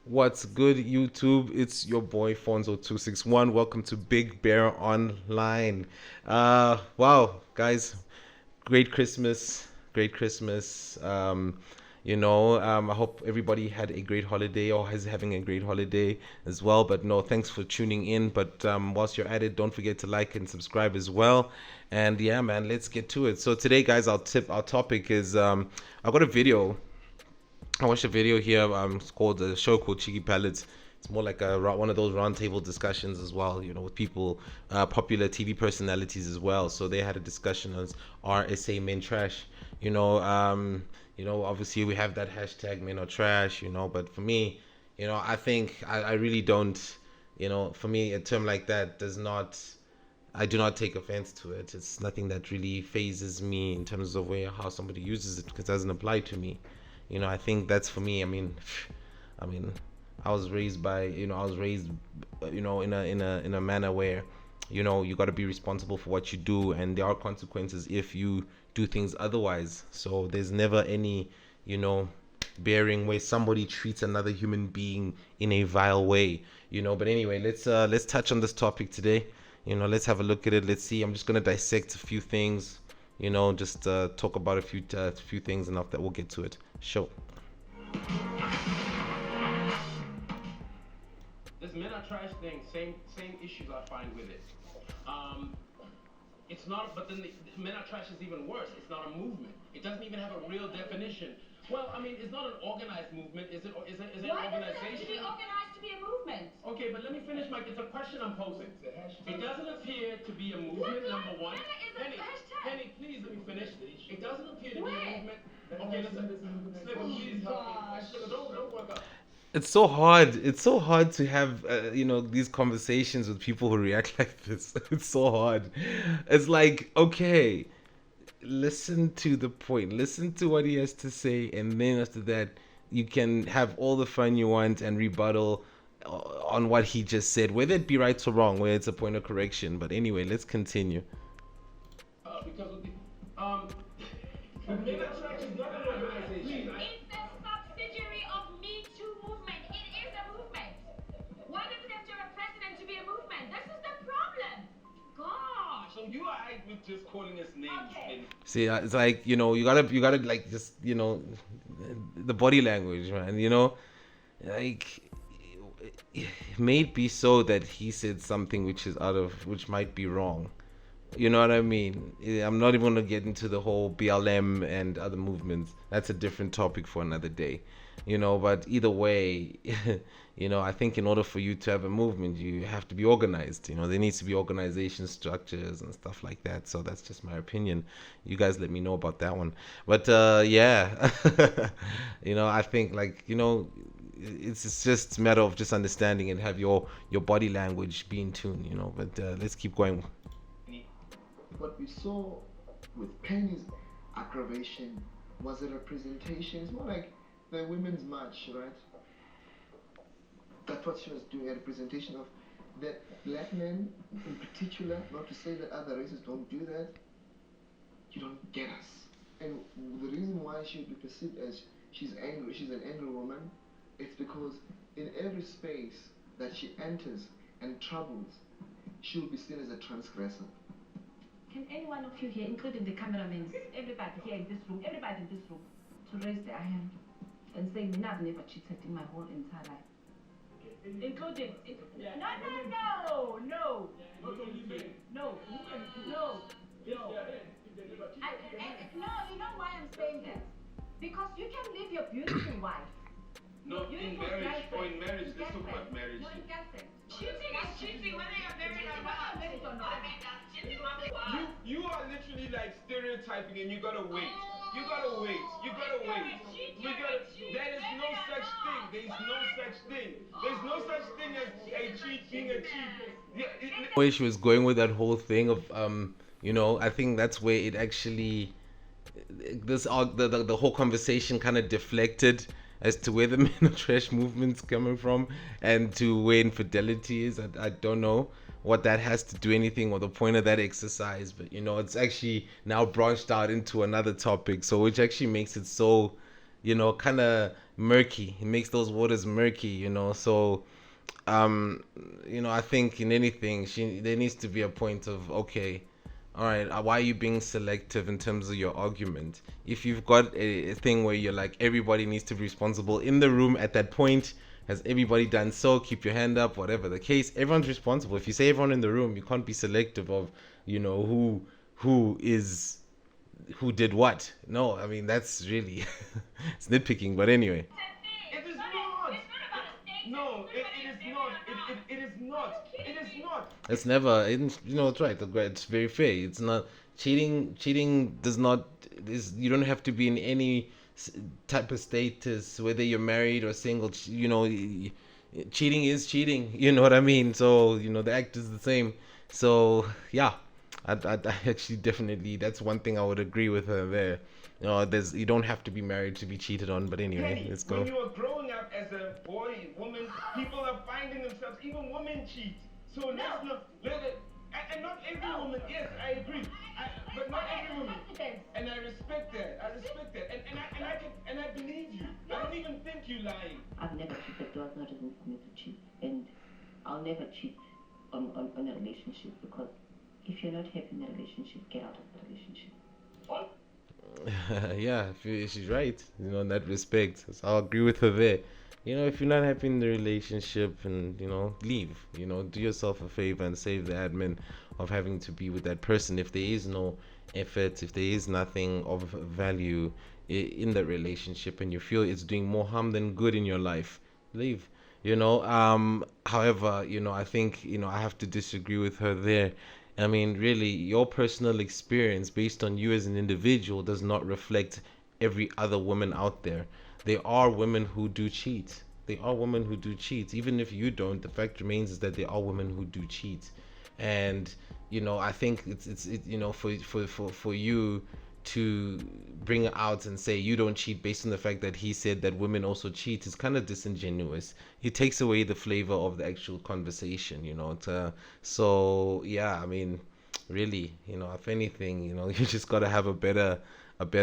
What's good, YouTube? It's your boy Fonzo261. Welcome to Big Bear Online. Wow, guys, great Christmas, great Christmas. I hope everybody had a great holiday or is having a great holiday as well. But no, thanks for tuning in. But whilst you're at it, don't forget to like and subscribe as well. And yeah, man, let's get to it. So today, guys, our topic is I got a video. I watched a video here. It's called a show called Cheeky Palates. It's more like one of those roundtable discussions as well, with people, popular TV personalities as well. So they had a discussion on RSA Men Trash. Obviously we have that hashtag Menaretrash. But for me, I think I really don't. For me, a term like that does not. I do not take offense to it. It's nothing that really phases me in terms of how somebody uses it because it doesn't apply to me. I think that's for me. I mean, I was raised by, I was raised, in a manner where, you got to be responsible for what you do, and there are consequences if you do things otherwise. So there's never any, you know, bearing where somebody treats another human being in a vile way. But anyway, let's touch on this topic today. Let's have a look at it. Let's see. I'm just gonna dissect a few things. Just talk about a few things, and after that we'll get to it. Show. This Menaretrash thing, same issues I find with it. Um, it's not, but then the Menaretrash is even worse. It's not a movement. It doesn't even have a real definition. Well, I mean, it's not an organized movement. Is it? Is it an Why does it organization? have to be organized to be a movement? Okay, but let me finish my. It's a question I'm posing. It doesn't appear to be a movement. Number one. Mena is a hashtag. Penny, please let me finish. It doesn't appear to be a Where? movement. Okay, listen. Slipper, please help me. Slipper, don't work up. It's so hard. It's so hard to have these conversations with people who react like this. It's so hard. It's like, okay, listen to the point. Listen to what he has to say, and then after that, you can have all the fun you want and rebuttal on what he just said, whether it be right or wrong, whether it's a point of correction. But anyway, let's continue. Because of the Menaretrash is not an organization. It's a subsidiary of Me Too movement. It is a movement. Why does it have to have a president to be a movement? This is the problem. Gosh. So you are right with just calling us names. Okay. See, it's like you gotta like just the body language, man. Like it may be so that he said something which might be wrong. You know what I mean? I'm not even gonna get into the whole BLM and other movements. That's a different topic for another day. But either way, I think in order for you to have a movement, you have to be organized. There needs to be organization structures and stuff like that. So that's just my opinion. You guys let me know about that one. But yeah, I think it's just a matter of just understanding and have your body language be in tune. But let's keep going. What we saw with Penny's aggravation was a representation. It's more like the women's march, right? That's what she was doing, a representation of the black men in particular. Not to say that other races don't do that. You don't get us. And the reason why she would be perceived as she's angry, she's an angry woman, it's because in every space that she enters and troubles, she will be seen as a transgressor. Can any one of you here, including the cameramen, everybody here in this room, everybody in this room, to raise their hand and say, "Mina, I've never cheated in my whole entire life." Including, no. No, You know why I'm saying that? Because you can leave your beautiful wife. No, in marriage, let's talk about marriage. No, in girlfriend. Cheating is cheating whether you're married or not. Married or not. I mean, that's cheating on the You are literally like stereotyping, and you gotta wait. You gotta wait. There is no such thing. There's no such thing as a cheat being a cheat. Where she was going with that whole thing of I think that's where it actually the whole conversation kind of deflected as to where the Menaretrash movement's coming from and to where infidelity is. I don't know what that has to do anything or the point of that exercise, but it's actually now branched out into another topic, so which actually makes it so kind of murky. It makes those waters murky. So I think in anything, there needs to be a point of, okay, all right, why are you being selective in terms of your argument? If you've got a thing where you're like, everybody needs to be responsible in the room at that point, has everybody done so? Keep your hand up, whatever the case. Everyone's responsible. If you say everyone in the room, you can't be selective of, who did what. No, I mean, that's really it's nitpicking. But anyway. It is not. No, it is not. It is not. It is not. It's never. It's right. It's very fair. It's not cheating. Cheating does not. You don't have to be in any type of status, whether you're married or single. Cheating is cheating. You know what I mean? So the act is the same. So yeah, I actually definitely, that's one thing I would agree with her there. You don't have to be married to be cheated on. But anyway, Penny, let's go. when you are growing up as a boy, woman, people are finding themselves, even women cheat. So let's not let it. And not every woman, yes, I agree. But not every woman. And I respect that. And I believe you. I don't even think you lying. I've never cheated. There was no reason for me to cheat. And I'll never cheat on a relationship, because if you're not happy in a relationship, get out of the relationship. Yeah, she's right. In that respect, so I'll agree with her there. If you're not happy in the relationship, and leave. Do yourself a favor and save the admin of having to be with that person. If there is no effort, if there is nothing of value in the relationship, and you feel it's doing more harm than good in your life, leave. However, I think I have to disagree with her there. I mean, really, your personal experience based on you as an individual does not reflect every other woman out there. There are women who do cheat. There are women who do cheat. Even if you don't, the fact remains is that there are women who do cheat. And I think it's for you to bring out and say you don't cheat based on the fact that he said that women also cheat is kind of disingenuous. It takes away the flavor of the actual conversation. So yeah, I mean, really, if anything, you just gotta have a better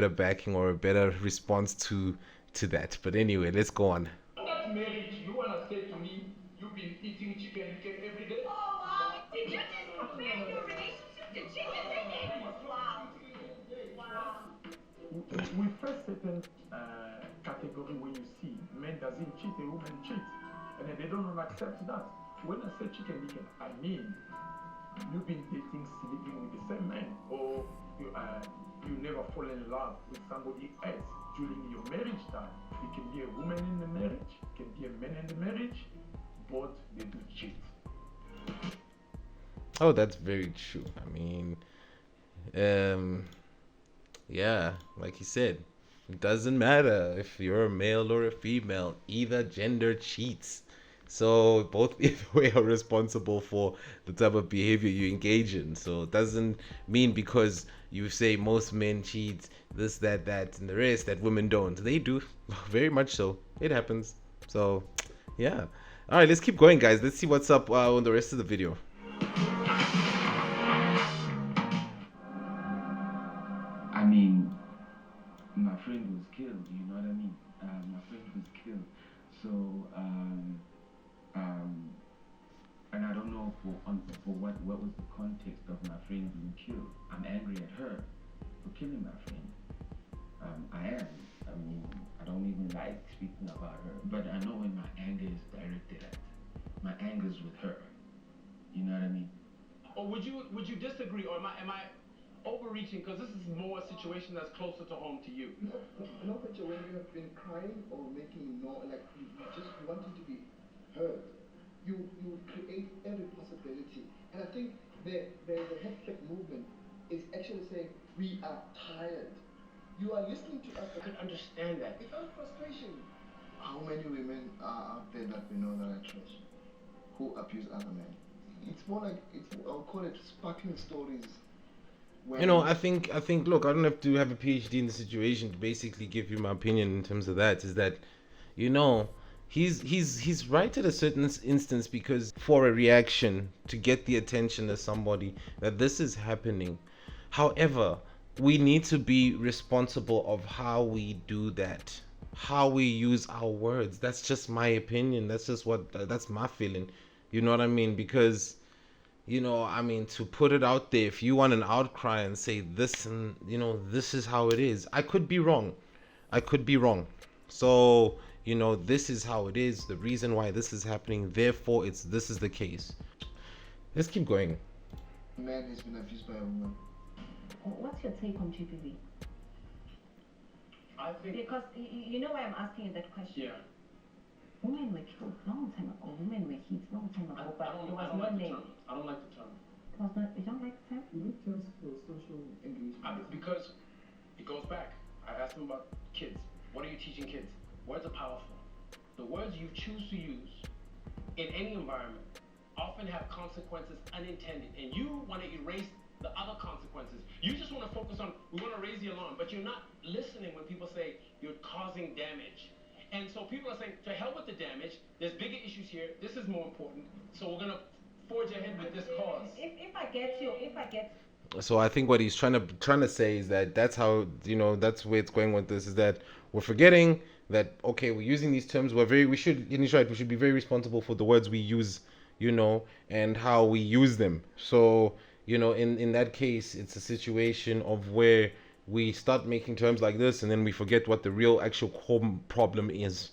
backing or a better response to that. But anyway, let's go on. That marriage, you wanna say to me, you've been eating chicken every day? Oh, wow. Did you just compare your relationship to chicken again? Wow. We first certain category when you see men doesn't cheat, a woman cheat, and then they don't accept that. When I say chicken, I mean you've been dating, sleeping with the same man, or you never fall in love with somebody else during your marriage time. It can be a woman in the marriage, it can be a man in the marriage, but they do cheat. Oh, that's very true. I mean, yeah, like he said, it doesn't matter if you're a male or a female, either gender cheats. So both either way are responsible for the type of behavior you engage in. So it doesn't mean because you say most men cheat, this, that, and the rest, that women don't. They do, very much so. It happens. So yeah. All right, let's keep going, guys. Let's see what's up on the rest of the video. I mean, my friend was killed, you know what I mean? My friend was killed. So, and I don't know for what was the context of my friend being killed. I'm angry at her for killing my friend. I am. I mean, I don't even like speaking about her, but I know when my anger is directed at, my anger's with her. You know what I mean? Or would you disagree, or am I overreaching? Because this is more a situation that's closer to home to you. Not that when you have been crying or making like you just wanting to be heard, you create every possibility. And I think the hashtag movement is actually saying we are tired. You are listening to us. I can understand that. It's our frustration. How many women are out there that we know that are trash, who abuse other men? It's more like I'll call it sparkling stories. I think look, I don't have to have a PhD in the situation to basically give you my opinion in terms of that. Is that he's right at a certain instance, because for a reaction to get the attention of somebody that this is happening. However, we need to be responsible of how we do that. how we use our words. That's just my opinion. That's just that's my feeling. You know what I mean? Because I mean, to put it out there, if you want an outcry and say this and this is how it is, I could be wrong. I could be wrong. So, this is how it is, the reason why this is happening, therefore this is the case. Let's keep going. A man has been abused by a woman. What's your take on GBV? I think. Because you know why I'm asking you that question? Yeah. Women were killed long time ago. Women were hit long time ago, but there was no name. I don't like the term. You don't like the term? It stands for social engagement. Because it goes back. I asked him about kids. What are you teaching kids? Words are powerful. The words you choose to use in any environment often have consequences unintended, and you want to erase the other consequences. You just want to focus on, we want to raise the alarm, but you're not listening when people say you're causing damage. And so people are saying, to hell with the damage, there's bigger issues here, this is more important, so we're going to forge ahead with this cause. If I get So I think what he's trying to say is that that's how, that's where it's going with this, is that we're forgetting that, okay, we're using these terms, we should be very responsible for the words we use, and how we use them. So, in that case, it's a situation of where we start making terms like this and then we forget what the real actual core problem is.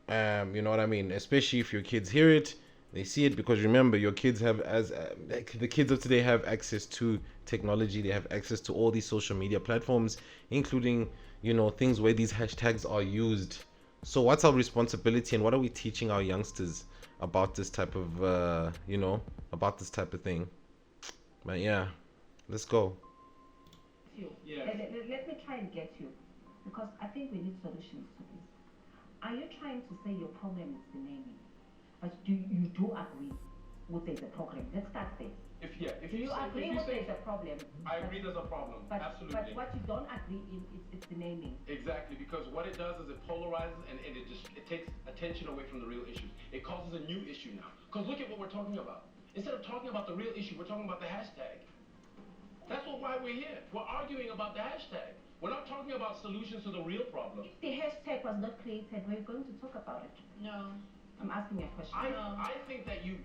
You know what I mean? Especially if your kids hear it, they see it, because remember, your kids the kids of today have access to technology. They have access to all these social media platforms, including, things where these hashtags are used. So what's our responsibility, and what are we teaching our youngsters about this type of, about this type of thing? But yeah, let's go. Yeah. Let me try and get you, because I think we need solutions to this. Are you trying to say your problem is the naming? But you do agree with there's a problem? Let's start there. Do you agree with there's a problem? I agree there's a problem, absolutely. But what you don't agree in is the naming. Exactly, because what it does is it polarizes and it takes attention away from the real issues. It causes a new issue now. Because look at what we're talking about. Instead of talking about the real issue, we're talking about the hashtag. That's why we're here. We're arguing about the hashtag. We're not talking about solutions to the real problem. If the hashtag was not created, we're going to talk about it. No. I'm asking you a question. I think that you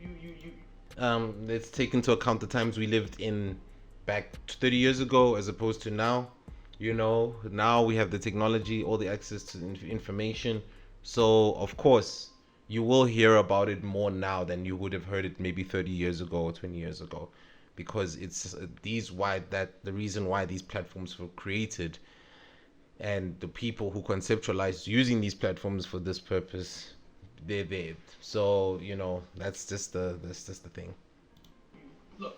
let's take into account the times we lived in back 30 years ago as opposed to now. Now we have the technology, all the access to information. So of course you will hear about it more now than you would have heard it maybe 30 years ago or 20 years ago, because it's the reason why these platforms were created, and the people who conceptualized using these platforms for this purpose, they're there. So that's just the thing. look.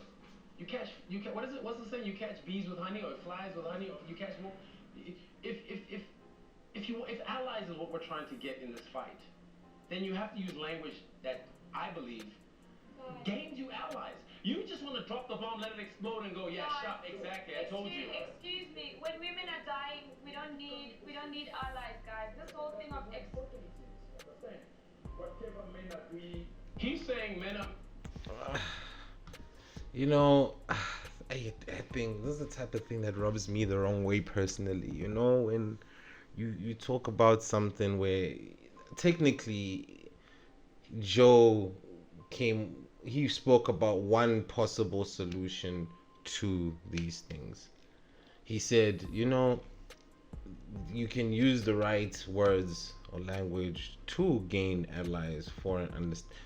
You catch what is it? What's the saying? You catch bees with honey, or flies with honey, or you catch more. If allies is what we're trying to get in this fight, then you have to use language that I believe gains you allies. You just want to drop the bomb, let it explode, and go, yeah, shot, exactly. I told you. Excuse me. When women are dying, we don't need allies, guys. This whole thing of Whatever men agree. He's saying men are. I think this is the type of thing that rubs me the wrong way personally. When you talk about something where technically Joe he spoke about one possible solution to these things. He said, you can use the right words or language to gain allies,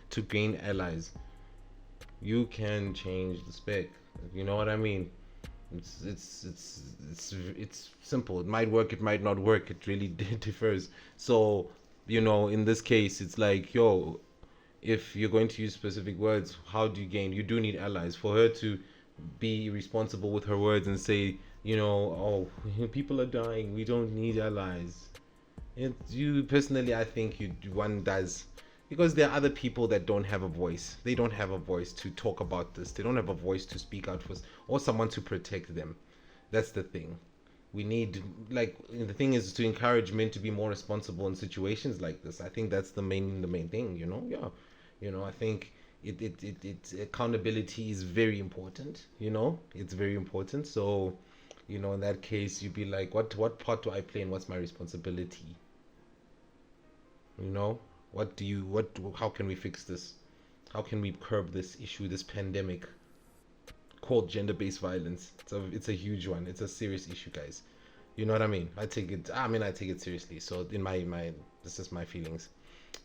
to gain allies. You can change the spec. You know what I mean? It's simple. It might work, it might not work. It really differs. So, in this case, it's like, if you're going to use specific words, how do you gain? You do need allies. For her to be responsible with her words and say, people are dying, we don't need allies. Personally, I think one does, because there are other people that don't have a voice. They don't have a voice to talk about this. They don't have a voice to speak out for, or someone to protect them. That's the thing. We need, the thing is to encourage men to be more responsible in situations like this. I think that's the main thing. Yeah. I think it accountability is very important. It's very important. So, in that case, you'd be like, what part do I play and what's my responsibility? You know, how can we fix this? How can we curb this issue, this pandemic called gender-based violence? It's a huge one. It's a serious issue, guys. You know what I mean? I take it seriously. So in my this is my feelings.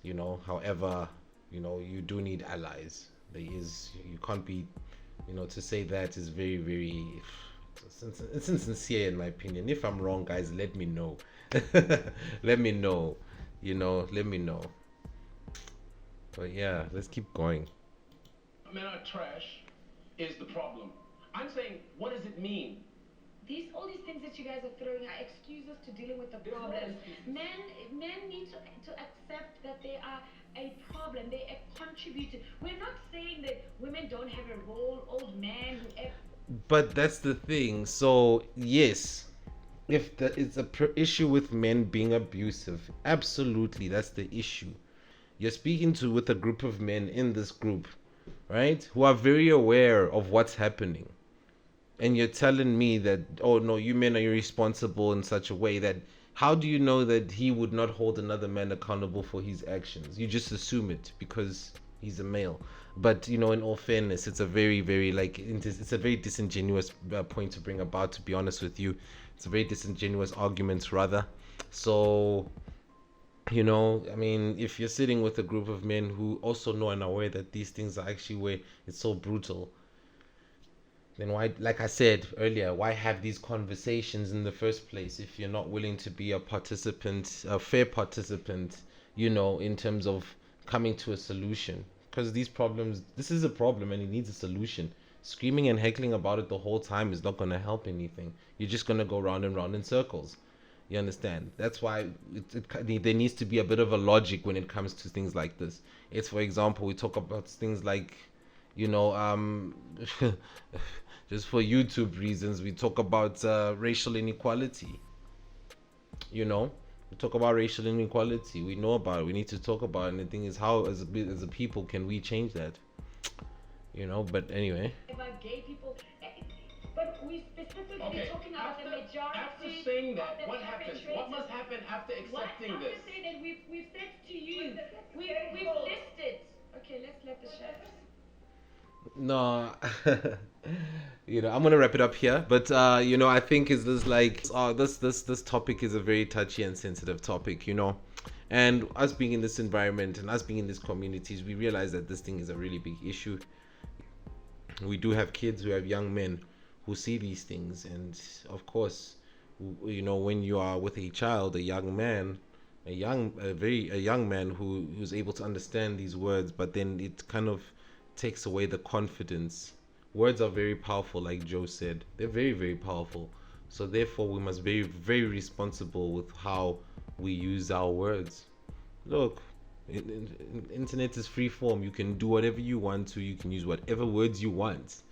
You know, however, you know, you do need allies. You can't be, you know, to say that is very, very, it's insincere in my opinion. If I'm wrong, guys, let me know. Let me know. You know, let me know. But yeah, let's keep going. Menaretrash is the problem. I'm saying, what does it mean? All these things that you guys are throwing are excuses to dealing with the problem. Men need to accept that they are a problem. They are contributing. We're not saying that women don't have a role. Old man, whoever. But that's the thing. So yes, if it's a issue with men being abusive, absolutely, that's the issue. You're speaking to with a group of men in this group, right, who are very aware of what's happening, and you're telling me that, oh no, you men are irresponsible in such a way that, how do you know that he would not hold another man accountable for his actions? You just assume it because he's a male. But you know, in all fairness, it's a very, very it's a very disingenuous point to bring about, to be honest with you. It's a very disingenuous argument rather. So, you know, I mean, if you're sitting with a group of men who also know and are aware that these things are actually where it's so brutal, then why, like I said earlier, why have these conversations in the first place if you're not willing to be a participant, a fair participant, you know, in terms of coming to a solution? Because this is a problem and it needs a solution. Screaming and heckling about it the whole time is not going to help anything. You're just going to go round and round in circles. You understand? That's why there needs to be a bit of a logic when it comes to things like this. It's, for example, we talk about things like, you know, just for YouTube reasons, we talk about racial inequality. You know, we talk about racial inequality. We know about it. We need to talk about it. And the thing is, how as a people can we change that? You know, but anyway. About gay people, but we specifically talking about the majority. After saying that, what happens? What must happen after accepting this? After saying that, we've said to you, we've listed. Okay, let's let the chefs. No, you know, I'm gonna wrap it up here. But you know, I think is this like this topic is a very touchy and sensitive topic, you know. And us being in this environment and us being in these communities, we realize that this thing is a really big issue. We do have kids, we have young men who see these things, and of course, you know, when you are with a child, a young man, a young man who's able to understand these words, but then it kind of takes away the confidence. Words are very powerful, like Joe said. They're very, very powerful. So therefore, we must be very responsible with how we use our words. Look, internet is free form. You can do whatever you want to. You can use whatever words you want.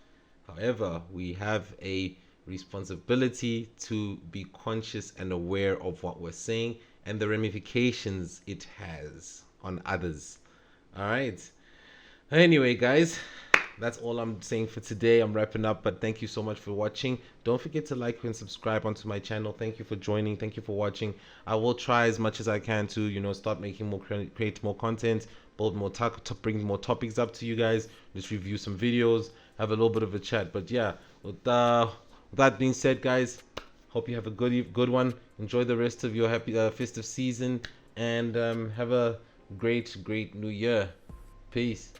However, we have a responsibility to be conscious and aware of what we're saying and the ramifications it has on others. All right. Anyway, guys, that's all I'm saying for today. I'm wrapping up, but thank you so much for watching. Don't forget to like and subscribe onto my channel. Thank you for joining. Thank you for watching. I will try as much as I can to, you know, start making more, create more content, build more bring more topics up to you guys, just review some videos, have a little bit of a chat. But yeah, with that being said, guys, hope you have a good one. Enjoy the rest of your happy festive season, and have a great new year. Peace.